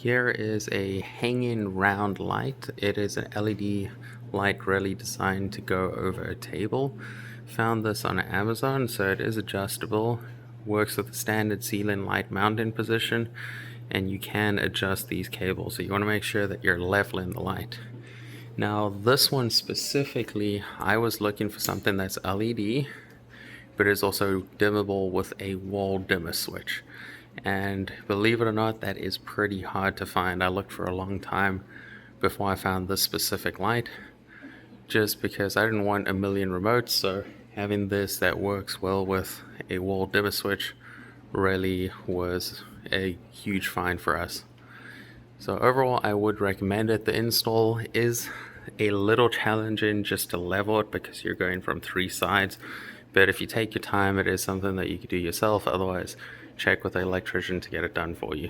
Here is a hanging round light. It is an LED light really designed to go over a table. Found this on Amazon, so it is adjustable. Works with the standard ceiling light mounting position, and you can adjust these cables. So you want to make sure that you're leveling the light. Now this one specifically, I was looking for something that's LED, but is also dimmable with a wall dimmer switch. And believe it or not, that is pretty hard to find. I looked for a long time before I found this specific light, just because I didn't want a million remotes, so having this that works well with a wall dimmer switch really was a huge find for us. So overall, I would recommend it. The install is a little challenging just to level it because you're going from 3 sides, but if you take your time, it is something that you could do yourself. Otherwise, check with an electrician to get it done for you.